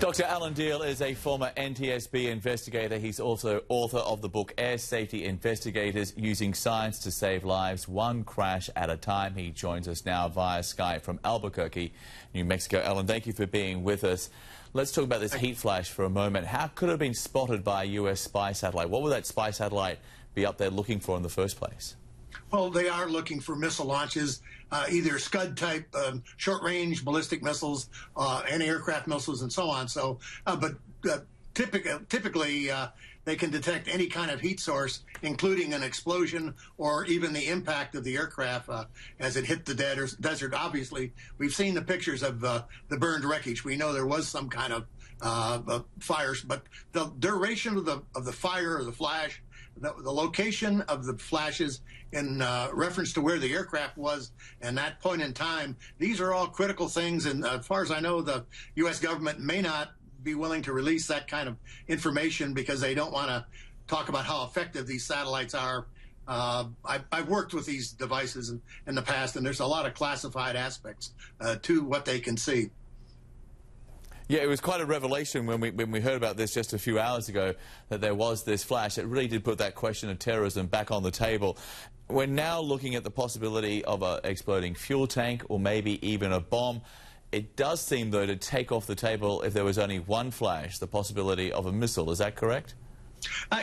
Dr. Alan Diehl is a former NTSB investigator. He's also author of the book Air Safety Investigators Using Science to Save Lives, One Crash at a Time. He joins us now via Skype from Albuquerque, New Mexico. Alan, thank you for being with us. Let's talk about this heat flash for a moment. How could it have been spotted by a U.S. spy satellite? What would that spy satellite be up there looking for in the first place? Well, they are looking for missile launches, either Scud-type short-range ballistic missiles, anti-aircraft missiles, and so on. So, typically, they can detect any kind of heat source, including an explosion or even the impact of the aircraft as it hit the desert. Obviously, we've seen the pictures of the burned wreckage. We know there was some kind of fires, but the duration of the fire or the flash, the location of the flashes in reference to where the aircraft was and that point in time, these are all critical things. And as far as I know, the U.S. government may not be willing to release that kind of information because they don't want to talk about how effective these satellites are. I've worked with these devices in the past, and there's a lot of classified aspects to what they can see. Yeah, it was quite a revelation when we heard about this just a few hours ago, that there was this flash. It really did put that question of terrorism back on the table. We're now looking at the possibility of an exploding fuel tank or maybe even a bomb. It does seem, though, to take off the table, if there was only one flash, the possibility of a missile. Is that correct?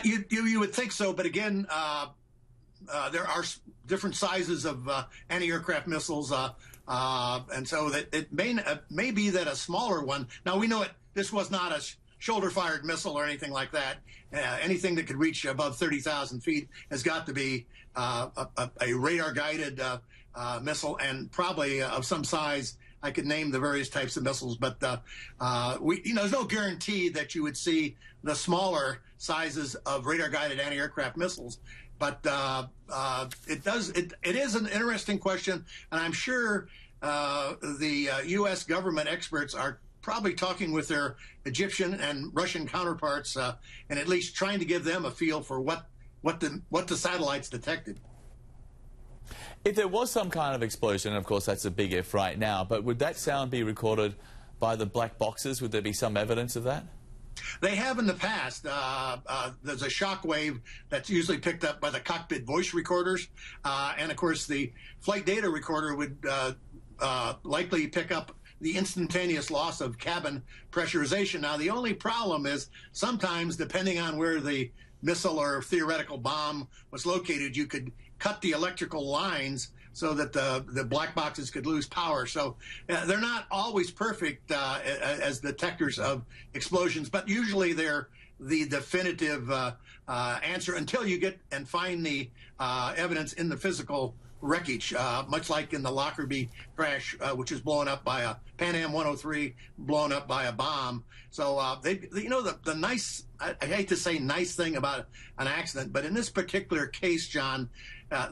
You would think so, but again, there are different sizes of anti-aircraft missiles, and so that it may be that a smaller one. Now we know this was not a shoulder-fired missile or anything like that. Anything that could reach above 30,000 feet has got to be a radar-guided missile, and probably of some size. I could name the various types of missiles, but there's no guarantee that you would see the smaller sizes of radar-guided anti-aircraft missiles. But it is an interesting question, and I'm sure the U.S. government experts are probably talking with their Egyptian and Russian counterparts, and at least trying to give them a feel for what the satellites detected. If there was some kind of explosion, of course that's a big if right now, but would that sound be recorded by the black boxes? Would there be some evidence of that? They have in the past. There's a shock wave that's usually picked up by the cockpit voice recorders, and of course the flight data recorder would likely pick up the instantaneous loss of cabin pressurization. Now, the only problem is sometimes, depending on where the missile or theoretical bomb was located, you could cut the electrical lines so that the black boxes could lose power. So they're not always perfect as detectors of explosions, but usually they're the definitive answer until you get and find the evidence in the physical wreckage, much like in the Lockerbie crash, which was blown up by a Pan Am 103, blown up by a bomb. So the nice, I hate to say nice thing about an accident, but in this particular case, John,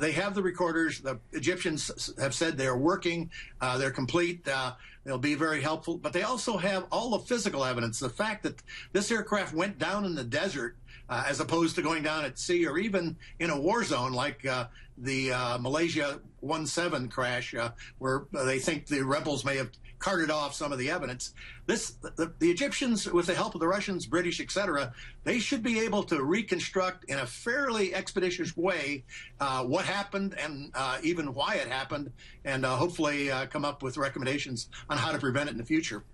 they have the recorders. The Egyptians have said they're working, they're complete. They'll be very helpful, but they also have all the physical evidence. The fact that this aircraft went down in the desert as opposed to going down at sea or even in a war zone like the Malaysia 17 crash, where they think the rebels may have carted off some of the evidence. The Egyptians, with the help of the Russians, British, etc., they should be able to reconstruct in a fairly expeditious way what happened and even why it happened, and hopefully come up with recommendations on how to prevent it in the future.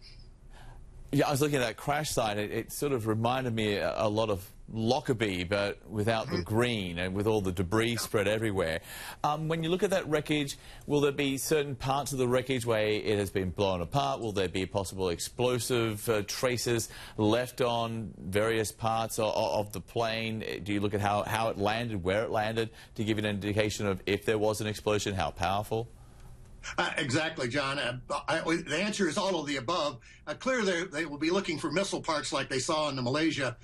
Yeah, I was looking at that crash site. It sort of reminded me a lot of Lockerbie, but without the green and with all the debris spread everywhere. When you look at that wreckage, will there be certain parts of the wreckage where it has been blown apart? Will there be possible explosive traces left on various parts of the plane? Do you look at how it landed, where it landed, to give you an indication of if there was an explosion, how powerful? Exactly, John. The answer is all of the above. Clearly, they will be looking for missile parts like they saw in the Malaysia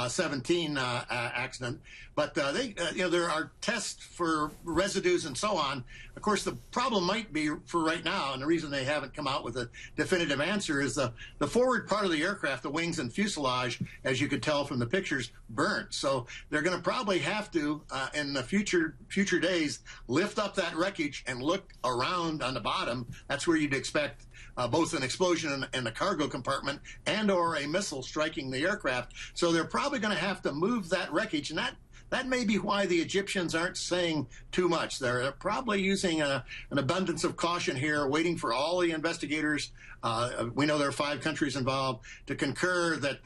17 accident. But there are tests for residues and so on. Of course, the problem might be for right now, and the reason they haven't come out with a definitive answer is the forward part of the aircraft, the wings and fuselage, as you could tell from the pictures, burnt. So they're going to probably have to, in the future days, lift up that wreckage and look around on the bottom, that's where you'd expect both an explosion in the cargo compartment and or a missile striking the aircraft. So they're probably going to have to move that wreckage, and that may be why the Egyptians aren't saying too much. They're probably using an abundance of caution here, waiting for all the investigators. We know there are 5 countries involved to concur that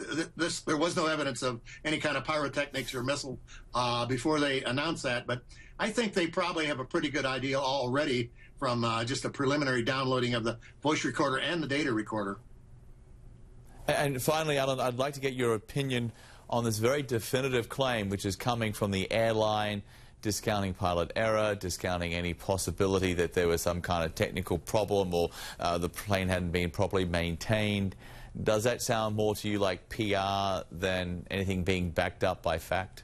there was no evidence of any kind of pyrotechnics or missile before they announce that. But I think they probably have a pretty good idea already from just a preliminary downloading of the voice recorder and the data recorder. And finally, Alan, I'd like to get your opinion on this very definitive claim, which is coming from the airline, discounting pilot error, discounting any possibility that there was some kind of technical problem or the plane hadn't been properly maintained. Does that sound more to you like PR than anything being backed up by fact?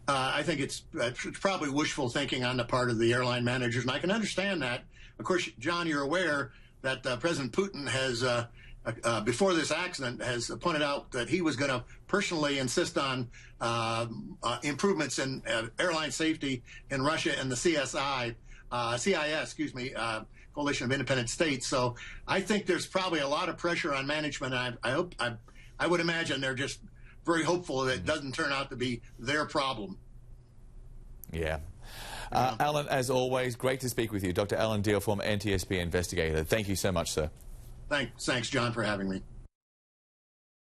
I think it's probably wishful thinking on the part of the airline managers, and I can understand that. Of course, John, you're aware that President Putin has, before this accident, has pointed out that he was going to personally insist on improvements in airline safety in Russia and the CIS, Coalition of Independent States. So I think there's probably a lot of pressure on management. I would imagine they're just very hopeful that it doesn't turn out to be their problem. Yeah. Alan, as always, great to speak with you. Dr. Alan Diehl, former NTSB investigator. Thank you so much, sir. Thanks, John, for having me.